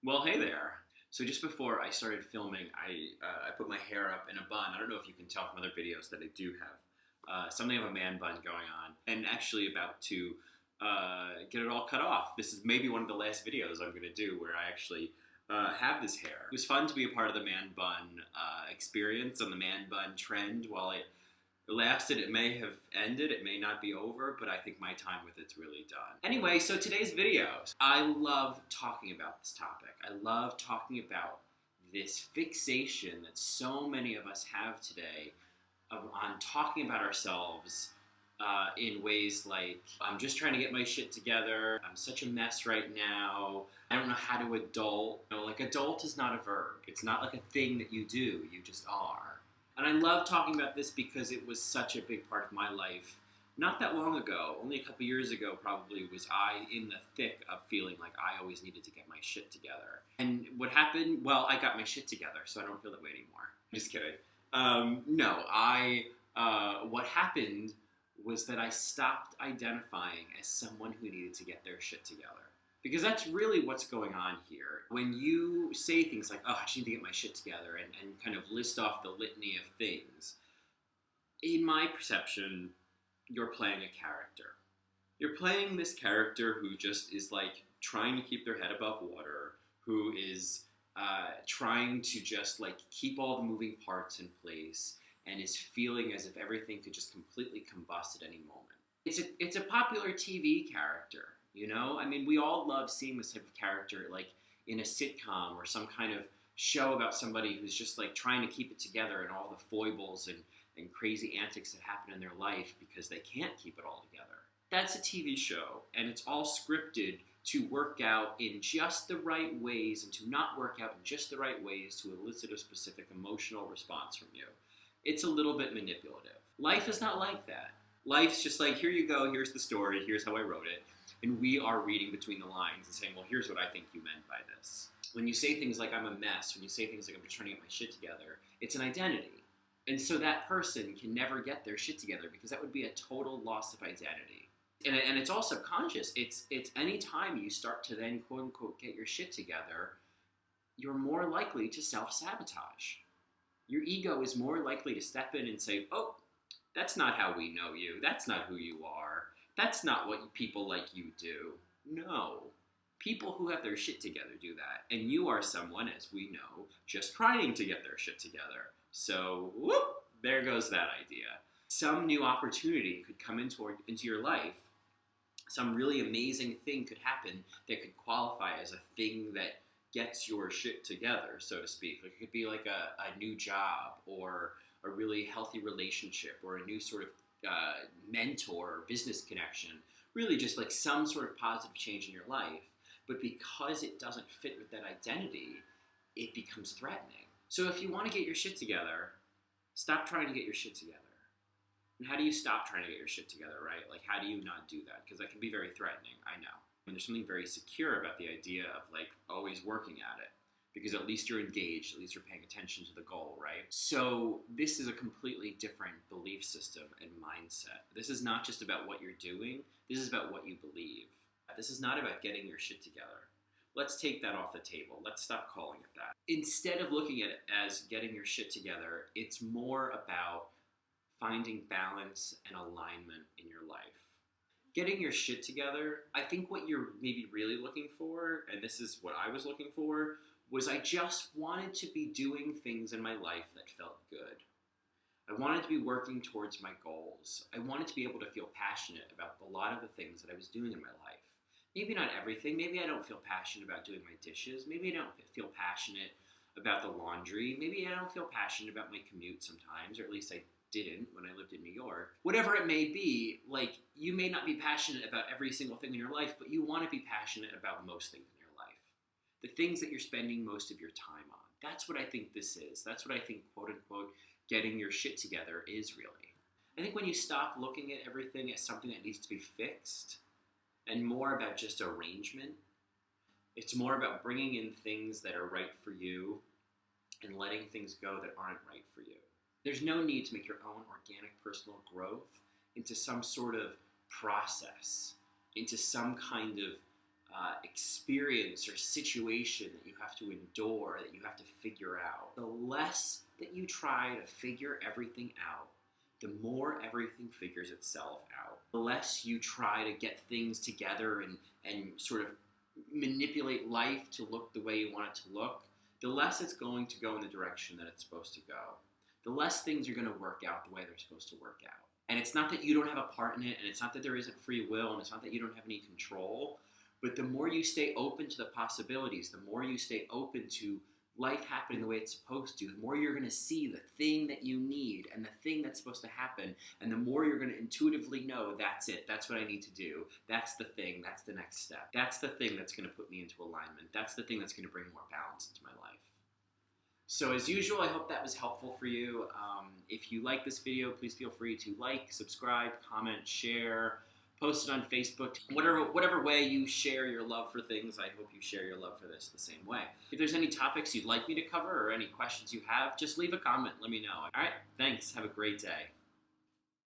Well, hey there. So just before I started filming, I put my hair up in a bun. I don't know if you can tell from other videos that I do have something of a man bun going on, and actually about to get it all cut off. This is maybe one of the last videos I'm going to do where I actually have this hair. It was fun to be a part of the man bun experience and the man bun trend. While it lasted, it may have ended, it may not be over, but I think my time with it's really done. Anyway, so today's video. I love talking about this topic. I love talking about this fixation that so many of us have today on talking about ourselves in ways like, I'm just trying to get my shit together, I'm such a mess right now, I don't know how to adult. You know, like, adult is not a verb. It's not like a thing that you do, you just are. And I love talking about this because it was such a big part of my life. Not that long ago, only a couple years ago probably, was I in the thick of feeling like I always needed to get my shit together. And what happened? Well, I got my shit together, so I don't feel that way anymore. Just kidding. What happened was that I stopped identifying as someone who needed to get their shit together. Because that's really what's going on here. When you say things like, oh, I just need to get my shit together, and kind of list off the litany of things, in my perception, you're playing a character. You're playing this character who just is like trying to keep their head above water, who is trying to just like keep all the moving parts in place, and is feeling as if everything could just completely combust at any moment. It's a popular TV character, you know? I mean, we all love seeing this type of character, like in a sitcom or some kind of show about somebody who's just like trying to keep it together and all the foibles and crazy antics that happen in their life because they can't keep it all together. That's a TV show, and it's all scripted to work out in just the right ways and to not work out in just the right ways to elicit a specific emotional response from you. It's a little bit manipulative. Life is not like that. Life's just like, here you go, here's the story, here's how I wrote it, and we are reading between the lines and saying, well, here's what I think you meant by this. When you say things like, I'm a mess, when you say things like, I'm just trying to get my shit together, it's an identity. And so that person can never get their shit together because that would be a total loss of identity. And it's all subconscious. It's any time you start to then, quote unquote, get your shit together, you're more likely to self-sabotage. Your ego is more likely to step in and say, oh, that's not how we know you. That's not who you are. That's not what people like you do. No. People who have their shit together do that. And you are someone, as we know, just trying to get their shit together. So, whoop, there goes that idea. Some new opportunity could come into your life. Some really amazing thing could happen that could qualify as a thing that gets your shit together, so to speak. Like, it could be like a new job or a really healthy relationship or a new sort of mentor or business connection. Really just like some sort of positive change in your life. But because it doesn't fit with that identity, it becomes threatening. So if you want to get your shit together, stop trying to get your shit together. And how do you stop trying to get your shit together, right? Like, how do you not do that? Because that can be very threatening, I know. And there's something very secure about the idea of, like, always working at it. Because at least you're engaged, at least you're paying attention to the goal, right? So this is a completely different belief system and mindset. This is not just about what you're doing. This is about what you believe. This is not about getting your shit together. Let's take that off the table. Let's stop calling it that. Instead of looking at it as getting your shit together, it's more about finding balance and alignment in your life. Getting your shit together, I think what you're maybe really looking for, and this is what I was looking for, was I just wanted to be doing things in my life that felt good. I wanted to be working towards my goals. I wanted to be able to feel passionate about a lot of the things that I was doing in my life. Maybe not everything. Maybe I don't feel passionate about doing my dishes. Maybe I don't feel passionate about the laundry. Maybe I don't feel passionate about my commute sometimes, or at least I didn't when I lived in New York. Whatever it may be, like, you may not be passionate about every single thing in your life, but you want to be passionate about most things in your life. The things that you're spending most of your time on. That's what I think this is. That's what I think, quote unquote, getting your shit together is really. I think when you stop looking at everything as something that needs to be fixed, and more about just arrangement, it's more about bringing in things that are right for you and letting things go that aren't right for you. There's no need to make your own organic personal growth into some sort of process, into some kind of experience or situation that you have to endure, that you have to figure out, the less that you try to figure everything out, the more everything figures itself out. The less you try to get things together and sort of manipulate life to look the way you want it to look, the less it's going to go in the direction that it's supposed to go. The less things are going to work out the way they're supposed to work out. And it's not that you don't have a part in it, and it's not that there isn't free will, and it's not that you don't have any control, but the more you stay open to the possibilities, the more you stay open to life happening the way it's supposed to, the more you're going to see the thing that you need and the thing that's supposed to happen, and the more you're going to intuitively know, that's it, that's what I need to do, that's the thing, that's the next step, that's the thing that's going to put me into alignment, that's the thing that's going to bring more balance into my life. So as usual, I hope that was helpful for you. If you like this video, please feel free to like, subscribe, comment, share, post it on Facebook. Whatever way you share your love for things, I hope you share your love for this the same way. If there's any topics you'd like me to cover or any questions you have, just leave a comment. Let me know. All right, thanks. Have a great day.